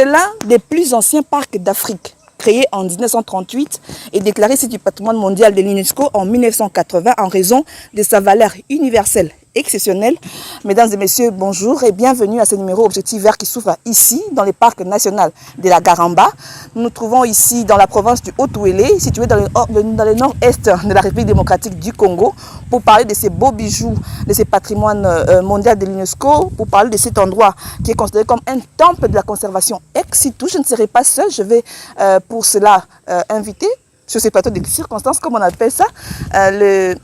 C'est l'un des plus anciens parcs d'Afrique, créé en 1938 et déclaré site du patrimoine mondial de l'UNESCO en 1980 en raison de sa valeur universelle exceptionnelle. Mesdames et messieurs, bonjour et bienvenue à ce numéro Objectif Vert qui s'ouvre ici, dans le parc national de la Garamba. Nous nous trouvons ici dans la province du Haut-Ouélé, située dans le nord-est de la République démocratique du Congo, pour parler de ces beaux bijoux, de ces patrimoines mondiaux de l'UNESCO, pour parler de cet endroit qui est considéré comme un temple de la conservation ex situ. Je ne serai pas seule, je vais pour cela inviter sur ces plateaux de circonstances, comme on appelle ça, le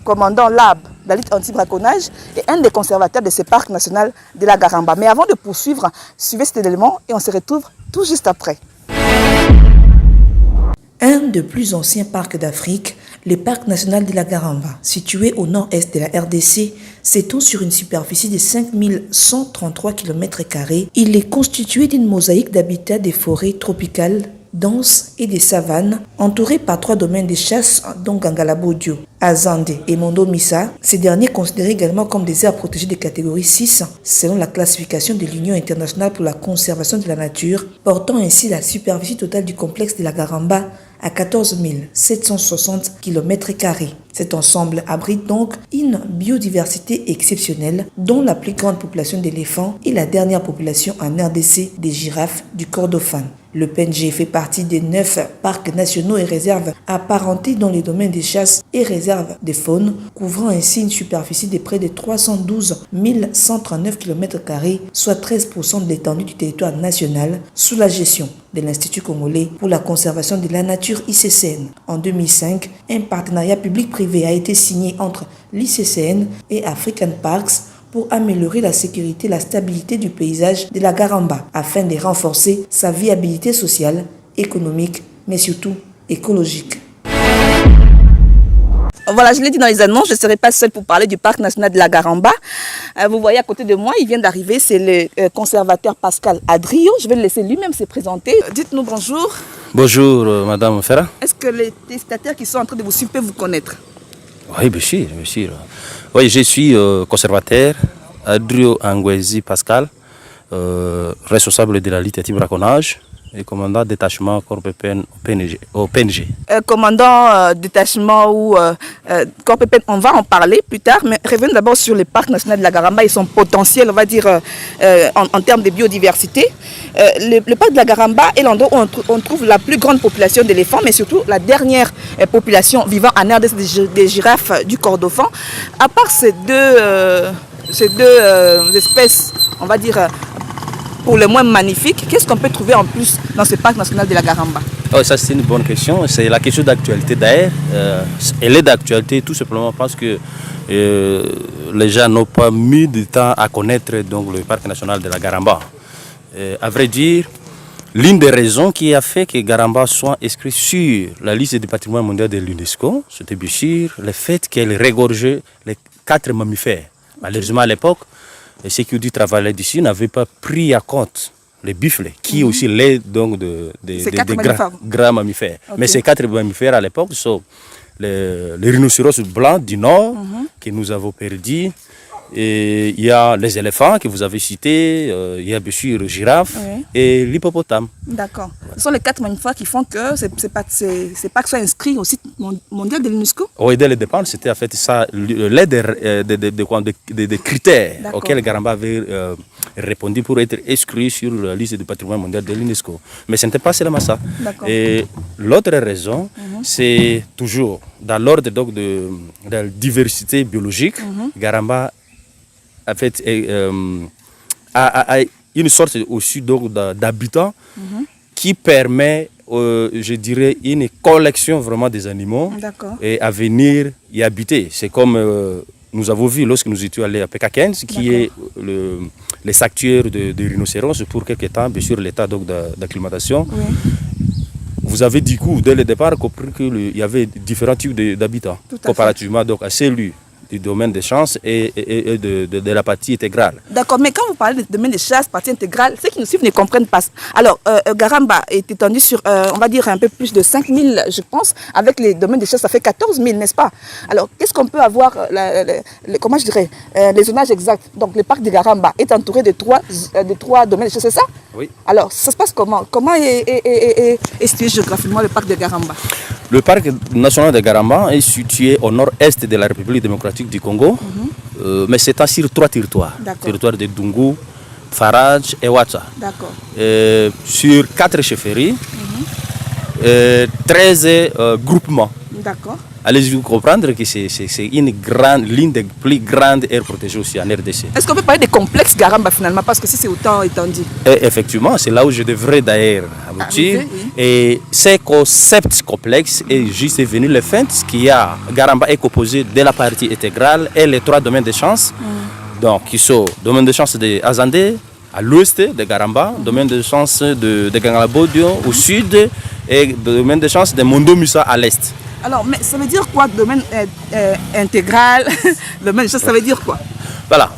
commandant Lab, la lutte anti-braconnage, et un des conservateurs de ce parc national de la Garamba. Mais avant de poursuivre, suivez cet élément et on se retrouve tout juste après. Un des plus anciens parcs d'Afrique, le parc national de la Garamba, situé au nord-est de la RDC, s'étend sur une superficie de 5133 km². Il est constitué d'une mosaïque d'habitats des forêts tropicales denses et des savanes, entourées par 3 domaines de chasse dont Gangalabodio, Azande et Mondo Missa. Ces derniers considérés également comme des aires protégées de catégorie 6 selon la classification de l'Union internationale pour la conservation de la nature, portant ainsi la superficie totale du complexe de la Garamba à 14 760 km². Cet ensemble abrite donc une biodiversité exceptionnelle, dont la plus grande population d'éléphants et la dernière population en RDC des girafes du Kordofan. Le PNG fait partie des 9 parcs nationaux et réserves apparentés dans les domaines des chasses et réserves de faune, couvrant ainsi une superficie de près de 312 139 km², soit 13% de l'étendue du territoire national, sous la gestion de l'Institut congolais pour la conservation de la nature ICCN. En 2005, un partenariat public-privé a été signé entre l'ICCN et African Parks pour améliorer la sécurité et la stabilité du paysage de la Garamba, afin de renforcer sa viabilité sociale, économique, mais surtout écologique. Voilà, je l'ai dit dans les annonces, je ne serai pas seule pour parler du parc national de la Garamba. Vous voyez à côté de moi, il vient d'arriver, c'est le conservateur Pascal Adrio. Je vais le laisser lui-même se présenter. Dites-nous bonjour. Bonjour, Madame Ferra. Est-ce que les téléspectateurs qui sont en train de vous suivre peuvent vous connaître? Oui, bien sûr, bien sûr. Oui, je suis conservateur, Adrio Angwezi Pascal, responsable de la lutte anti-braconnage et commandant détachement corps PPN au PNG. Commandant détachement ou corps PPN, on va en parler plus tard, mais revenons d'abord sur le parc national de la Garamba et son potentiel, on va dire, en termes de biodiversité. Le parc de la Garamba est l'endroit où on trouve la plus grande population d'éléphants, mais surtout la dernière population vivant en RDC des girafes du Kordofan. À part ces deux espèces, on va dire, pour le moins magnifique, qu'est-ce qu'on peut trouver en plus dans ce parc national de la Garamba? Oh, ça c'est une bonne question, c'est la question d'actualité d'ailleurs. Elle est d'actualité tout simplement parce que les gens n'ont pas mis de temps à connaître donc, le parc national de la Garamba. À vrai dire, l'une des raisons qui a fait que Garamba soit inscrit sur la liste du patrimoine mondial de l'UNESCO, c'était bien sûr le fait qu'elle regorgeait les 4 mammifères. Malheureusement à l'époque, ceux qui travaillaient d'ici n'avaient pas pris en compte les buffles, qui aussi l'aident donc des grands mammifères. Okay. Mais ces 4 mammifères à l'époque sont les rhinocéros blancs du nord que nous avons perdus. Et il y a les éléphants que vous avez cités, il y a bien sûr les girafes et l'hippopotame. D'accord. Ce sont les 4 mammifères qui font que c'est pas que soit inscrit au site mondial de l'UNESCO? Oui, dès le départ, c'était en fait ça, l'aide des critères auxquels Garamba avait répondu pour être inscrit sur la liste du patrimoine mondial de l'UNESCO. Mais ce n'était pas seulement ça. Et l'autre raison, c'est toujours dans l'ordre de la diversité biologique, Garamba en fait, a une sorte aussi d'habitat qui permet, je dirais, une collection vraiment des animaux et à venir y habiter. C'est comme nous avons vu lorsque nous étions allés à PK15, qui est les sanctuaires de rhinocéros pour quelques temps, bien sûr, l'état d'acclimatation. Vous avez du coup, dès le départ, compris qu'il y avait différents types d'habitats comparativement donc, à celui du domaine des chances et de la partie intégrale. D'accord, mais quand vous parlez de domaine des chasse, partie intégrale, ceux qui nous suivent ne comprennent pas. Alors, Garamba est étendu sur, on va dire, un peu plus de 5 000, je pense. Avec les domaines des chasses, ça fait 14 000, n'est-ce pas? Alors, qu'est-ce qu'on peut avoir, comment je dirais, les zonages exacts? Donc, le parc de Garamba est entouré de trois domaines de chasse, c'est ça? Oui. Alors, ça se passe comment? Comment est situé géographiquement le parc de Garamba? Le parc national de Garamba est situé au nord-est de la République démocratique du Congo, mais c'est sur 3 territoires. Territoire de Dungu, Faraj et Ouattara. D'accord. Sur 4 chefferies, 13 groupements. D'accord. Allez-vous comprendre que c'est l'une des plus grandes aires protégées aussi en RDC. Est-ce qu'on peut parler des complexes Garamba finalement? Parce que si c'est autant étendu. Et effectivement, c'est là où je devrais d'ailleurs aboutir. Oui. Et ces concepts complexes est juste venu le fait qu'il y a Garamba est composé de la partie intégrale et les 3 domaines de chance. Donc, qui sont domaine de chance de Azandé, à l'ouest de Garamba, domaine de chance de Gangalabodio au sud et domaine de chance de Mondo-Musa à l'est. Alors, mais ça veut dire quoi, domaine intégral? Domaine, ça veut dire quoi? Voilà.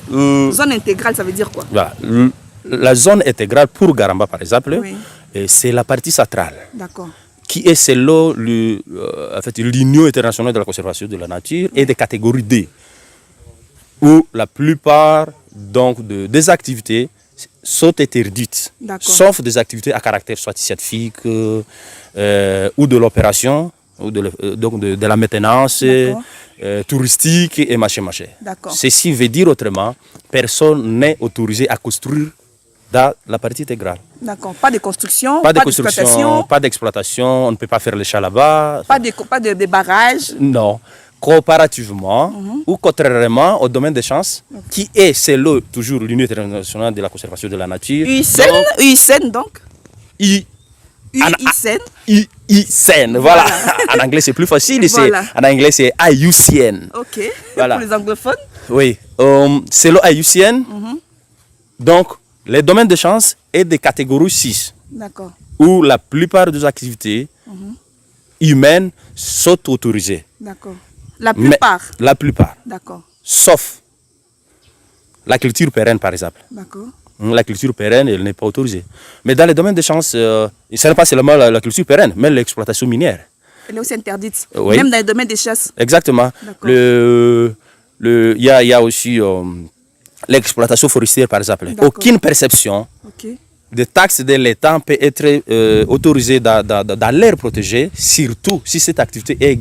Zone intégrale, ça veut dire quoi? Voilà. La zone intégrale pour Garamba, par exemple, Oui. c'est la partie centrale. D'accord. Qui est selon l'Union internationale de la conservation de la nature et des catégories D, où la plupart donc, des activités sont interdites, sauf des activités à caractère soit scientifique ou de l'opération, ou de la maintenance touristique et machin. Ceci veut dire autrement, personne n'est autorisé à construire dans la partie intégrale. D'accord. Pas de construction, pas d'exploitation. Pas d'exploitation, on ne peut pas faire les chats là-bas. Pas de barrages. Non. Comparativement ou contrairement au domaine des chances, qui est selon toujours l'Union internationale de la conservation de la nature. UICN donc. UICN, voilà. En anglais c'est plus facile, voilà. En anglais c'est IUCN. Ok, voilà. Pour les anglophones. Oui, selon IUCN, donc les domaines de chance est de catégorie 6. D'accord. Où la plupart des activités humaines sont autorisées. D'accord. La plupart. Mais, la plupart. D'accord. Sauf la culture pérenne, par exemple. D'accord. La culture pérenne, elle n'est pas autorisée. Mais dans les domaines de chance, ce n'est pas seulement la culture pérenne, mais l'exploitation minière. Elle est aussi interdite. Oui. Même dans les domaines des chasses. Exactement. Il y a aussi l'exploitation forestière, par exemple. Aucune perception de taxes de l'État peut être autorisée dans l'aire protégée, surtout si cette activité est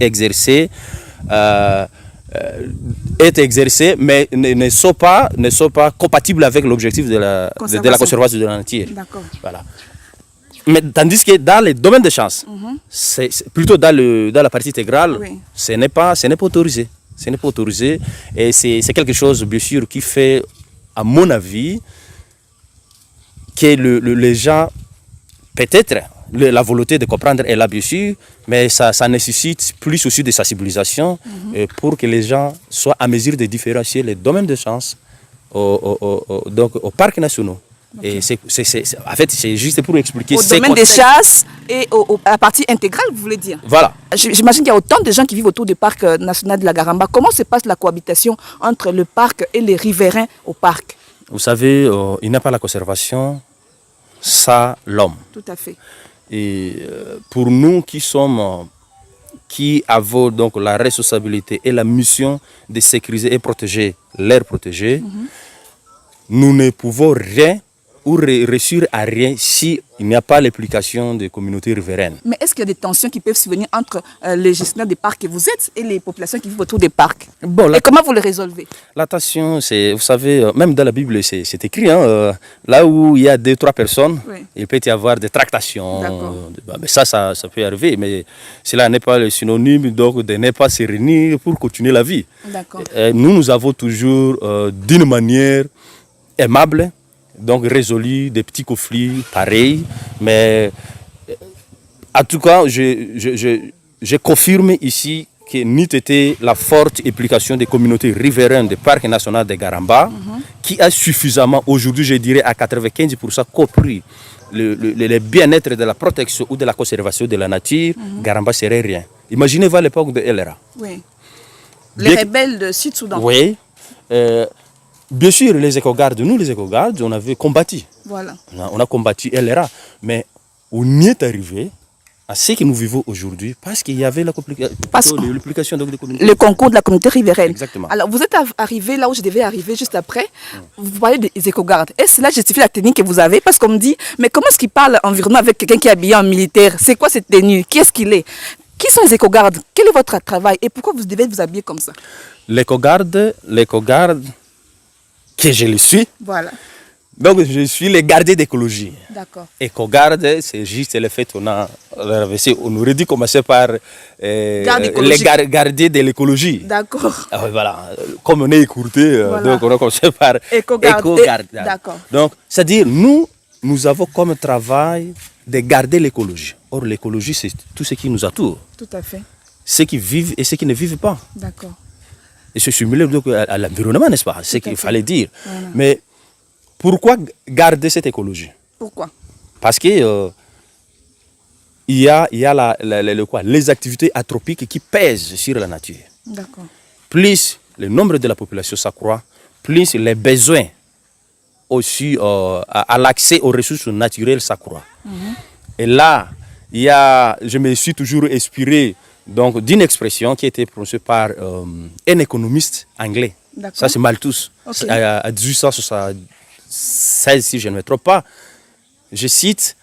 exercée, mais ne sont pas compatibles avec l'objectif de la conservation de la nature. Voilà. Mais tandis que dans les domaines de chance, c'est plutôt dans la partie intégrale, ce n'est pas autorisé. Ce n'est pas autorisé et c'est quelque chose, bien sûr, qui fait, à mon avis, que les gens, peut-être, la volonté de comprendre est là, bien sûr, mais ça nécessite plus aussi de sensibilisation pour que les gens soient à mesure de différencier les domaines de chance au parc national. Et en fait, c'est juste pour expliquer. Au domaine des chasses et à la partie intégrale, vous voulez dire? Voilà. J'imagine qu'il y a autant de gens qui vivent autour du parc national de la Garamba. Comment se passe la cohabitation entre le parc et les riverains au parc? Vous savez, il n'y a pas la conservation sans l'homme. Tout à fait. Et pour nous qui avons donc la responsabilité et la mission de sécuriser et protéger l'air protégé, nous ne pouvons rien ou réussir à rien s'il n'y a pas l'implication des communautés riveraines. Mais est-ce qu'il y a des tensions qui peuvent survenir entre les gestionnaires des parcs que vous êtes et les populations qui vivent autour des parcs? Et comment vous les résolvez? La tension, vous savez, même dans la Bible, c'est écrit, là où il y a 2-3 personnes, il peut y avoir des tractations. Mais ça peut arriver, mais cela n'est pas le synonyme donc, de ne pas se réunir pour continuer la vie. Nous avons toujours, d'une manière aimable, donc résolu des petits conflits pareils, mais en tout cas, je confirme ici que n'eût été la forte implication des communautés riveraines du parc national de Garamba, qui a suffisamment, aujourd'hui je dirais à 95% compris le bien-être de la protection ou de la conservation de la nature, Garamba serait rien. Imaginez-vous à l'époque de LRA. Les rebelles de Sud-Soudan. Oui. Bien sûr, les éco-gardes, nous les éco-gardes, on avait combattu. Voilà. On a combattu LRA. Mais on y est arrivé à ce que nous vivons aujourd'hui parce qu'il y avait l'application de communauté. Le concours de la communauté riveraine. Exactement. Alors, vous êtes arrivé là où je devais arriver juste après. Vous parlez des éco-gardes. Est-ce que cela justifie la tenue que vous avez? Parce qu'on me dit, mais comment est-ce qu'il parle environnement avec quelqu'un qui est habillé en militaire? C'est quoi cette tenue? Qui est-ce qu'il est? Qui sont les éco-gardes? Quel est votre travail? Et pourquoi vous devez vous habiller comme ça? L'éco-garde, que je le suis. Voilà. Donc, je suis le gardien d'écologie. D'accord. Éco-garde, c'est juste le fait qu'on aurait dû commencer par les gardiens de l'écologie. D'accord. Voilà. Comme on est écourté, voilà. Donc on a commencé par éco-garde. D'accord. Donc, c'est-à-dire, nous avons comme travail de garder l'écologie. Or, l'écologie, c'est tout ce qui nous entoure. Tout à fait. Ceux qui vivent et ceux qui ne vivent pas. D'accord. Et se simuler donc à l'environnement, n'est-ce pas? C'est ce qu'il fallait dire. Voilà. Mais pourquoi garder cette écologie? Pourquoi? Parce que il y a les activités anthropiques qui pèsent sur la nature. D'accord. Plus le nombre de la population s'accroît, plus les besoins aussi à l'accès aux ressources naturelles s'accroît. Et là, je me suis toujours inspiré donc d'une expression qui a été prononcée par un économiste anglais. Ça, c'est Malthus. Okay. À 1876, si je ne me trompe pas. Je cite,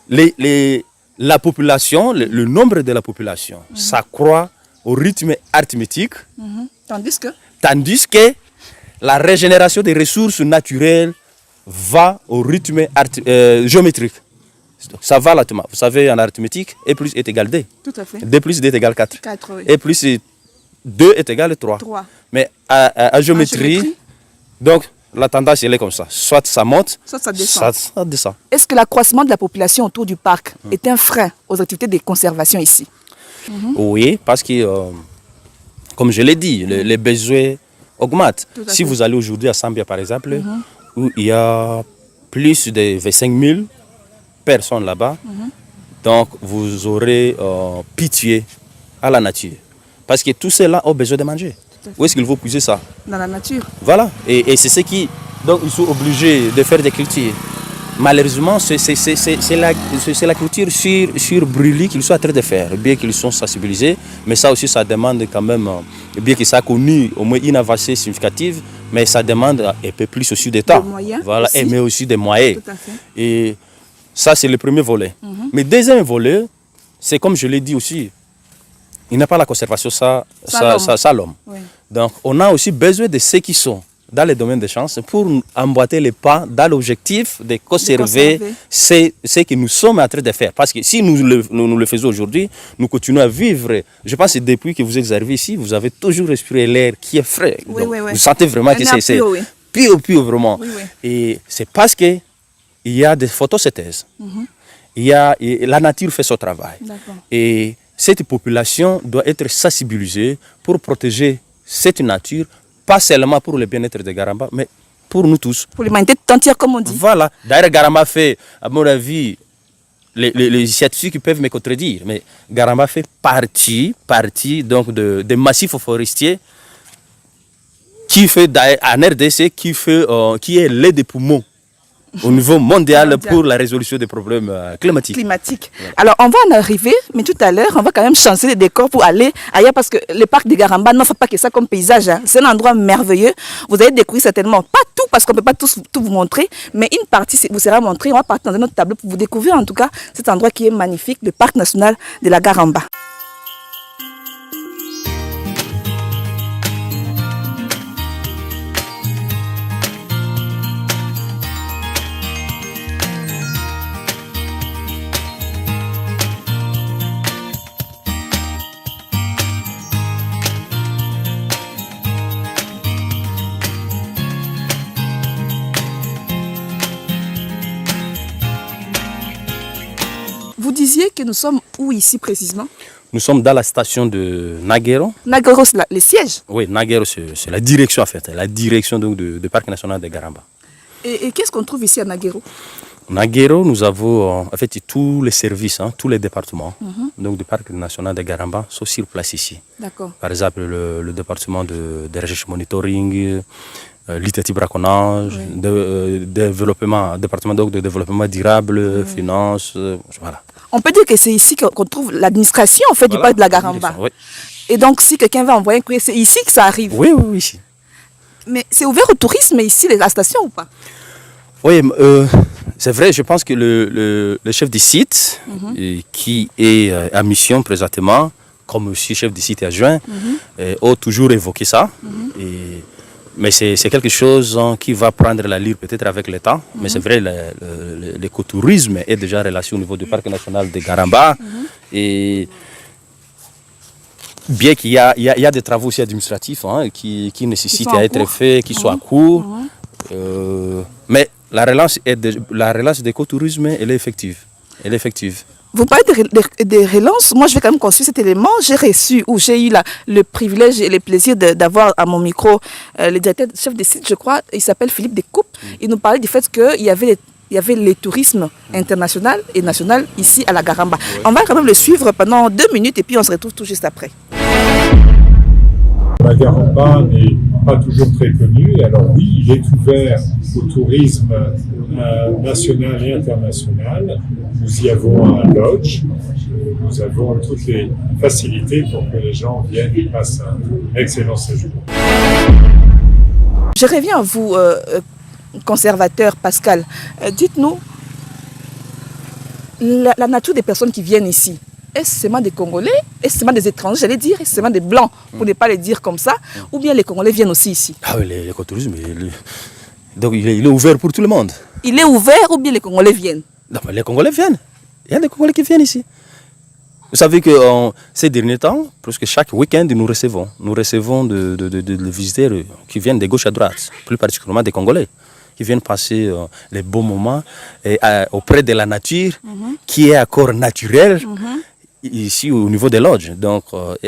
la population, le nombre de la population s'accroît au rythme arithmétique. Tandis que la régénération des ressources naturelles va au rythme géométrique. Donc, ça va lentement. Vous savez, en arithmétique, E plus est égal D. Tout à fait. D plus D est égal 4. 4 oui. E plus 2 est égal 3. Mais à géométrie, donc la tendance elle est comme ça. Soit ça monte, soit ça descend. Ça descend. Est-ce que l'accroissement de la population autour du parc est un frein aux activités de conservation ici? Oui, parce que, comme je l'ai dit, les besoins augmentent. Si vous allez aujourd'hui à Sambia, par exemple, où il y a plus de 25 000 personnes là-bas, donc vous aurez pitié à la nature. Parce que tous ceux-là ont besoin de manger. Où est-ce qu'il faut puiser ça? Dans la nature. Voilà. Et c'est ce qui... Donc ils sont obligés de faire des cultures. Malheureusement, c'est la culture sur brûlis qu'ils sont en train de faire, bien qu'ils sont sensibilisés. Mais ça aussi, ça demande quand même, bien que ça a connu au moins une avancée significative, mais ça demande un peu plus aussi de temps. Voilà, aussi. Mais aussi des moyens. Tout à fait. Et ça, c'est le premier volet. Mais deuxième volet, c'est comme je l'ai dit aussi, il n'y a pas la conservation sans l'homme. Oui. Donc, on a aussi besoin de ceux qui sont dans les domaines des chances pour emboîter les pas dans l'objectif de conserver ce que nous sommes en train de faire. Parce que si nous le faisons aujourd'hui, nous continuons à vivre. Je pense que depuis que vous êtes arrivé ici, vous avez toujours respiré l'air qui est frais. Oui, donc, vous sentez vraiment que c'est pur, vraiment. Oui, oui. Et c'est parce qu'il y a des photosynthèses. La nature fait son travail. Et cette population doit être sensibilisée pour protéger cette nature, pas seulement pour le bien-être de Garamba, mais pour nous tous. Pour l'humanité tout entière, comme on dit. Voilà. D'ailleurs, Garamba fait, à mon avis, les scientifiques peuvent me contredire, mais Garamba fait partie donc des massifs forestiers qui fait en RDC, qui est l'aide des poumons au niveau mondial pour la résolution des problèmes climatiques. Ouais. Alors, on va en arriver, mais tout à l'heure, on va quand même changer les décors pour aller ailleurs parce que le parc de Garamba n'offre pas que ça comme paysage. Hein. C'est un endroit merveilleux. Vous allez découvrir certainement, pas tout parce qu'on ne peut pas tout vous montrer, mais une partie vous sera montrée. On va partir dans un autre tableau pour vous découvrir en tout cas cet endroit qui est magnifique, le parc national de la Garamba. Vous disiez que nous sommes où ici précisément? Nous sommes dans la station de Naguero. Naguero, c'est le siège? Oui, Naguero, c'est la direction en fait, la direction donc du Parc national de Garamba. Et qu'est-ce qu'on trouve ici à Naguero? Naguero, nous avons en fait tous les services, tous les départements. donc, du parc national de Garamba sont sur place ici. D'accord. Par exemple, le département de recherche monitoring, l'ITT braconnage, département donc, de développement durable, finance, voilà. On peut dire que c'est ici qu'on trouve l'administration en fait, du parc de la Garamba. Oui. Et donc, si quelqu'un va envoyer un courrier, c'est ici que ça arrive. Oui, ici. Mais c'est ouvert au tourisme ici, la station ou pas? Oui, c'est vrai, je pense que le chef du site, qui est à mission présentement, comme aussi chef du site adjoint, ont toujours évoqué ça. Mais c'est quelque chose qui va prendre l'allure peut-être avec le temps. Mais c'est vrai, l'écotourisme est déjà relâché au niveau du parc national de Garamba. Et bien qu'il y a des travaux aussi administratifs qui nécessitent à être faits, qui sont à court. Mais la relance d'écotourisme, elle est effective. Vous parlez de relance, moi je vais quand même construire cet élément. J'ai reçu, ou j'ai eu le privilège et le plaisir d'avoir à mon micro le directeur chef de site, je crois, il s'appelle Philippe Descoupes. Il nous parlait du fait qu'il y avait les tourismes international et national ici à la Garamba. Ouais. On va quand même le suivre pendant 2 minutes et puis on se retrouve tout juste après. La Garamba n'est pas toujours très connue. Alors oui, il est ouvert au tourisme national et international. Nous y avons un lodge. Nous avons toutes les facilités pour que les gens viennent et passent un excellent séjour. Je reviens à vous, conservateur Pascal. Dites-nous, la nature des personnes qui viennent ici, est-ce seulement des Congolais? Est-ce seulement des étrangers, j'allais dire? Est-ce seulement des Blancs, pour ne pas les dire comme ça? Ou bien les Congolais viennent aussi ici? Ah oui, l'écotourisme, donc il est ouvert pour tout le monde. Il est ouvert ou bien les Congolais viennent? Non, mais les Congolais viennent. Il y a des Congolais qui viennent ici. Vous savez que ces derniers temps, presque chaque week-end, nous recevons des visiteurs qui viennent de gauche à droite, plus particulièrement des Congolais, qui viennent passer les beaux moments auprès de la nature, qui est encore naturelle, ici au niveau des lodges. Donc,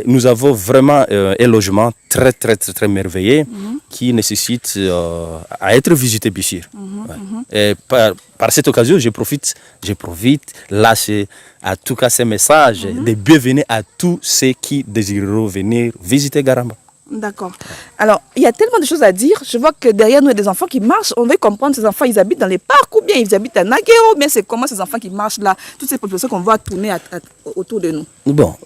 nous avons vraiment un logement très, très, très, très merveilleux qui nécessite à être visité, bien sûr. Et par cette occasion, je profite là, à tout cas ces messages de bienvenue à tous ceux qui désireront venir visiter Garamba. D'accord. Alors, il y a tellement de choses à dire. Je vois que derrière nous, il y a des enfants qui marchent. On veut comprendre, ces enfants, ils habitent dans les parcs ou bien ils habitent à Naguéo, mais c'est comment ces enfants qui marchent là, toutes ces populations qu'on voit tourner autour de nous. Bon,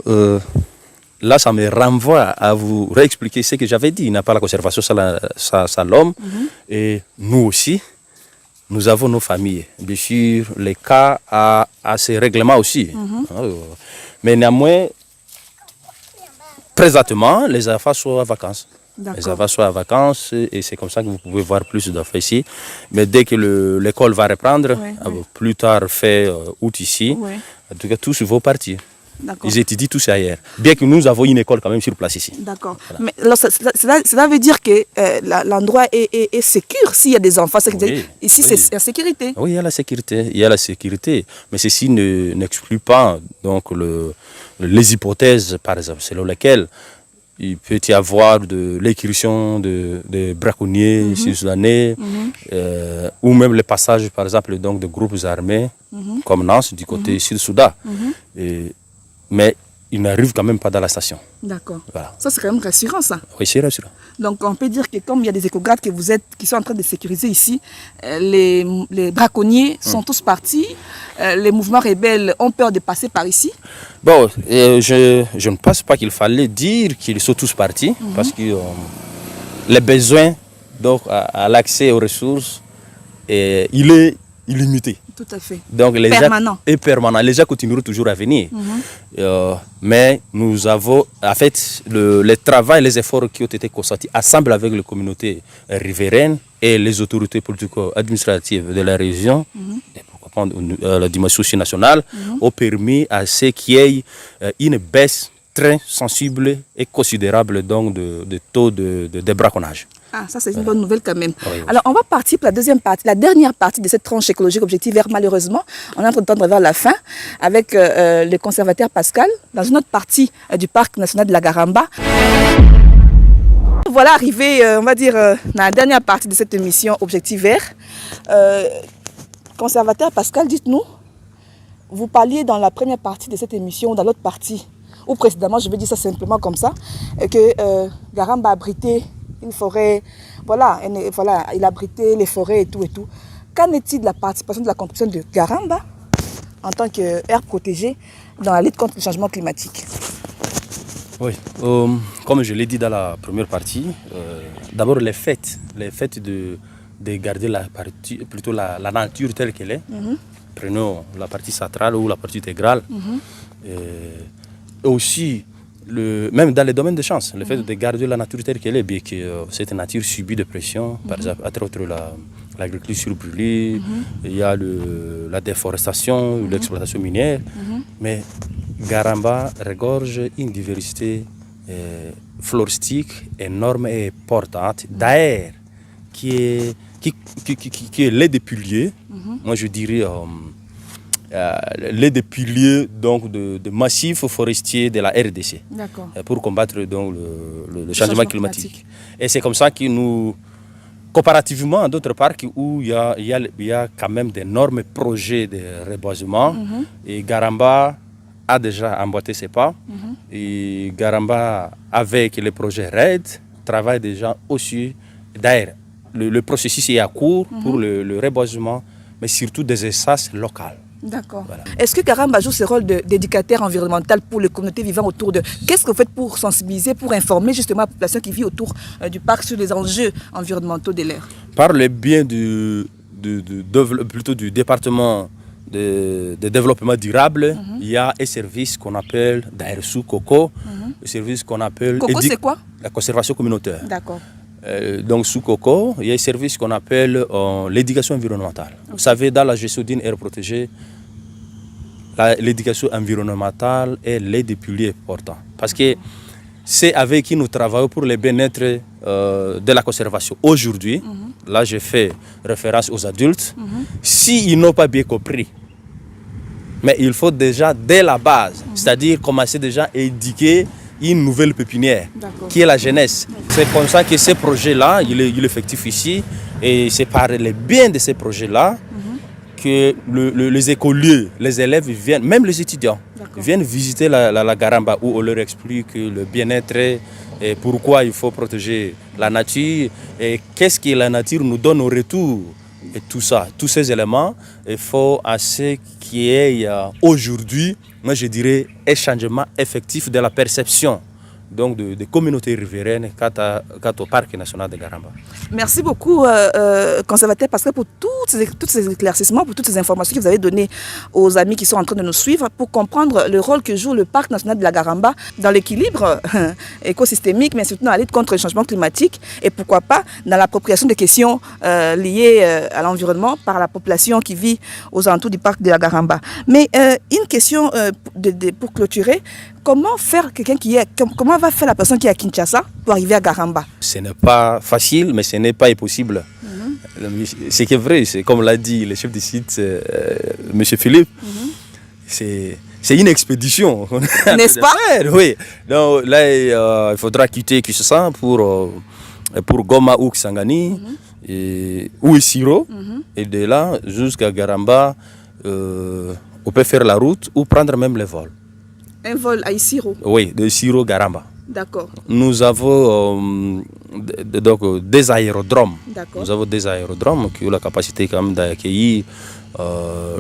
là, ça me renvoie à vous réexpliquer ce que j'avais dit. Il n'a pas la conservation sans l'homme. Et nous aussi, nous avons nos familles. Bien sûr, les cas à ces règlements aussi. Mais néanmoins, présentement, les enfants sont en vacances. Les enfants sont en vacances et c'est comme ça que vous pouvez voir plus d'enfants ici. Mais dès que l'école va reprendre, plus tard, fait août ici, en tout cas, tous vont partir. Ils étudient tous ailleurs. Bien que nous avons une école quand même sur place ici. D'accord. Voilà. Mais alors, cela veut dire que l'endroit est sécure s'il y a des enfants. Ici, c'est la sécurité. Oui, il y a la sécurité. Mais ceci n'exclut pas donc, les hypothèses, par exemple, selon lesquelles il peut y avoir de l'incursion de braconniers sud-soudanais, ou même le passage, par exemple, donc, de groupes armés, comme Nance, du côté sud-Soudan. Mais il n'arrive quand même pas dans la station. D'accord. Voilà. Ça, c'est quand même rassurant, ça. Oui, c'est rassurant. Donc, on peut dire que comme il y a des éco-gardes qui sont en train de sécuriser ici, les braconniers sont tous partis. Les mouvements rebelles ont peur de passer par ici. Bon, je ne pense pas qu'il fallait dire qu'ils sont tous partis, parce que les besoins donc, à l'accès aux ressources, il est illimité. Tout à fait. Donc, permanent. Permanent. Les gens continueront toujours à venir. Mais nous avons, en fait, le travail, les efforts qui ont été consentis ensemble avec les communautés riveraines et les autorités politico-administratives de la région, et pourquoi pas la dimension aussi nationale, ont permis à ce qu'il y ait une baisse très sensible et considérable donc, de taux de débraconnage. Ah, ça c'est une bonne nouvelle quand même. Oui. Alors on va partir pour la deuxième partie, la dernière partie de cette tranche écologique objectif vert. Malheureusement, on est en train de tendre vers la fin avec le conservateur Pascal dans une autre partie du parc national de la Garamba. Voilà arrivé, on va dire, dans la dernière partie de cette émission Objectif Vert. Conservateur Pascal, dites-nous, vous parliez dans la première partie de cette émission, dans l'autre partie, ou précédemment, je vais dire ça simplement comme ça, que Garamba abritait une forêt, voilà, il abritait les forêts et tout et tout. Qu'en est-il de la participation de la contribution de Garamba en tant qu'aire protégée dans la lutte contre le changement climatique? Oui, comme je l'ai dit dans la première partie, d'abord les fêtes de garder plutôt la nature telle qu'elle est. Prenons la partie centrale ou la partie intégrale. Et aussi, même dans les domaines de chance, le fait de garder la nature telle qu'elle est, bien que cette nature subit des pressions, par exemple, entre l'agriculture brûlée, il y a la déforestation, l'exploitation minière, mais Garamba regorge une diversité floristique énorme et importante, d'air qui est l'aide des piliers. Moi je dirais l'aide des piliers donc de massifs forestiers de la RDC pour combattre donc le changement climatique. Et c'est comme ça que nous, comparativement à d'autres parcs où il y a quand même d'énormes projets de reboisement, et Garamba a déjà emboîté ses pas. Et Garamba, avec les projets RED, travaille déjà aussi. D'ailleurs, le processus est à court pour le reboisement, mais surtout des espaces locaux. D'accord. Voilà. Est-ce que Garamba joue ce rôle d'éducateur environnemental pour les communautés vivant autour de... Qu'est-ce que vous faites pour sensibiliser, pour informer justement la population qui vit autour du parc sur les enjeux environnementaux de l'air? Par le biais plutôt du département de développement durable, il y a un service qu'on appelle, d'ailleurs sous COCO, le service qu'on appelle... COCO, c'est quoi? La conservation communautaire. D'accord. Donc sous COCO, il y a un service qu'on appelle l'éducation environnementale. Vous savez, dans la gestion d'une aire protégée, l'éducation environnementale est l'aide des piliers importants. Parce que c'est avec qui nous travaillons pour le bien-être de la conservation. Aujourd'hui, là je fais référence aux adultes, s'ils n'ont pas bien compris, mais il faut déjà dès la base, c'est-à-dire commencer déjà à éduquer une nouvelle pépinière qui est la jeunesse. C'est comme ça que ces projets-là, il est effectif ici, et c'est par le bien de ces projets-là que les écoliers, les élèves viennent, même les étudiants, viennent visiter la Garamba, où on leur explique le bien-être et pourquoi il faut protéger la nature et qu'est-ce que la nature nous donne au retour. Et tout ça, tous ces éléments, il faut à ce qu'il y ait aujourd'hui, moi je dirais, un changement effectif de la perception donc de communautés riveraines quant au parc national de Garamba. Merci beaucoup, conservateur Pascal, pour tous ces éclaircissements, pour toutes ces informations que vous avez données aux amis qui sont en train de nous suivre, pour comprendre le rôle que joue le parc national de la Garamba dans l'équilibre écosystémique, mais surtout dans la lutte contre le changement climatique, et pourquoi pas dans l'appropriation des questions liées à l'environnement par la population qui vit aux alentours du parc de la Garamba. Mais une question pour clôturer, comment faire comment va faire la personne qui est à Kinshasa pour arriver à Garamba? Ce n'est pas facile, mais ce n'est pas impossible. Ce qui est vrai, c'est comme l'a dit le chef du site, M. Philippe, c'est une expédition. N'est-ce pas? Oui. Donc là, il faudra quitter Kinshasa pour Goma ou Kisangani ou Isiro. Et de là jusqu'à Garamba, on peut faire la route ou prendre même le vol. Un vol à Isiro? Oui, de Isiro Garamba. D'accord. Nous avons donc des aérodromes. Nous avons des aérodromes qui ont la capacité quand même d'accueillir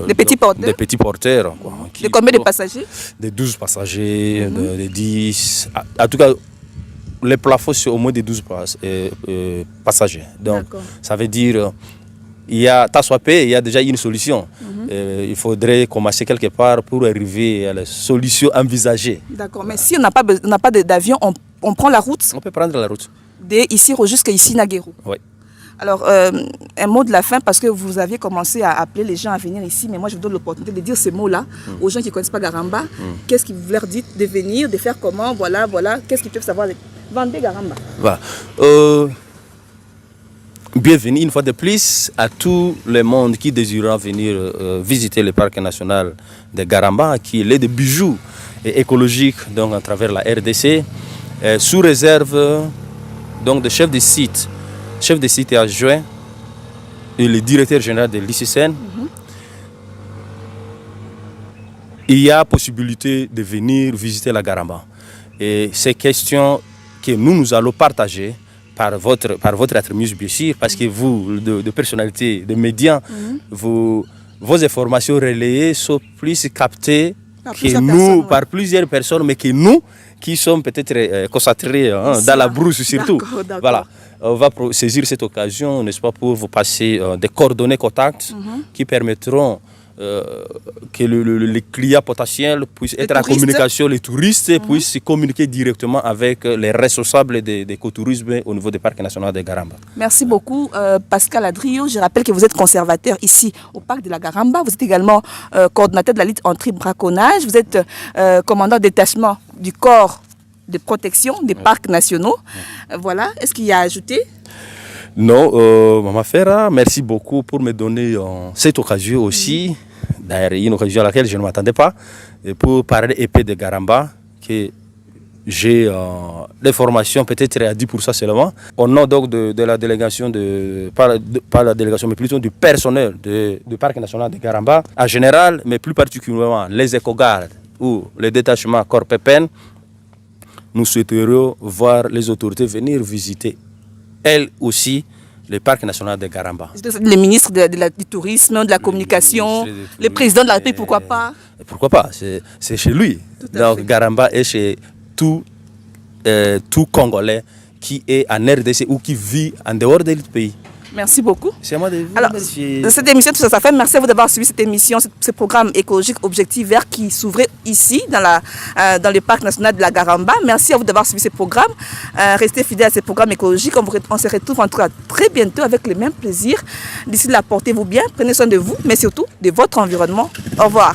des petits porteurs. Des petits porteurs. De combien de passagers? De 12 passagers, de 10. En tout cas, les plafonds c'est au moins de 12 passagers. Donc, ça veut dire il y a Taswapé, il y a déjà une solution. Il faudrait commencer quelque part pour arriver à la solution envisagée. D'accord, mais si on n'a pas d'avion, on prend la route? On peut prendre la route. D'ici jusqu'à ici, Naguérou. Oui. Alors, un mot de la fin, parce que vous aviez commencé à appeler les gens à venir ici, mais moi je vous donne l'opportunité de dire ces mots-là aux gens qui ne connaissent pas Garamba. Qu'est-ce que vous leur dites de venir, de faire comment, voilà, qu'est-ce qu'ils peuvent savoir? Vendez Garamba. Voilà. Bienvenue une fois de plus à tout le monde qui désirera venir visiter le parc national de Garamba, qui est l'un des bijoux écologiques donc, à travers la RDC, sous réserve donc, de chef de site et adjoint et le directeur général de l'ICCN. il y a possibilité de venir visiter la Garamba. Et ces questions que nous allons partager par votre entremise, bien sûr, parce que vous, de personnalités, de médias, vos informations relayées sont plus captées par plusieurs personnes, mais que nous, qui sommes peut-être concentrés dans la brousse surtout. D'accord. Voilà. On va saisir cette occasion, n'est-ce pas, pour vous passer des coordonnées contacts qui permettront que les clients potentiels puissent être en communication, les touristes puissent communiquer directement avec les responsables d'écotourisme au niveau du parc national de Garamba. Merci beaucoup Pascal Adrio. Je rappelle que vous êtes conservateur ici au parc de la Garamba. Vous êtes également coordonnateur de la lutte anti-braconnage. Vous êtes commandant de détachement du corps de protection des parcs nationaux. Voilà. Est-ce qu'il y a à ajouter? Non, Maman Ferra, merci beaucoup pour me donner cette occasion aussi, d'ailleurs une occasion à laquelle je ne m'attendais pas, et pour parler épais de Garamba, que j'ai des formations peut-être à 10% seulement, au nom donc de la délégation, pas la délégation, mais plutôt du personnel du parc national de Garamba, en général, mais plus particulièrement les éco-gardes ou les détachements corps pépin. Nous souhaiterions voir les autorités venir visiter elles aussi, le parc national de Garamba. Les ministres du tourisme, de la communication, le président de la République, pourquoi pas? Pourquoi pas? C'est chez lui. Donc Garamba est chez tout Congolais qui est en RDC ou qui vit en dehors du pays. Merci beaucoup. C'est à moi de vous remercier. Cette émission, tout ça fait. Merci à vous d'avoir suivi cette émission, ce programme écologique Objectif Vert qui s'ouvrait ici, dans le parc national de la Garamba. Merci à vous d'avoir suivi ce programme. Restez fidèles à ce programme écologique. On se retrouve en tout cas très bientôt avec le même plaisir. D'ici là, portez-vous bien, prenez soin de vous, mais surtout de votre environnement. Au revoir.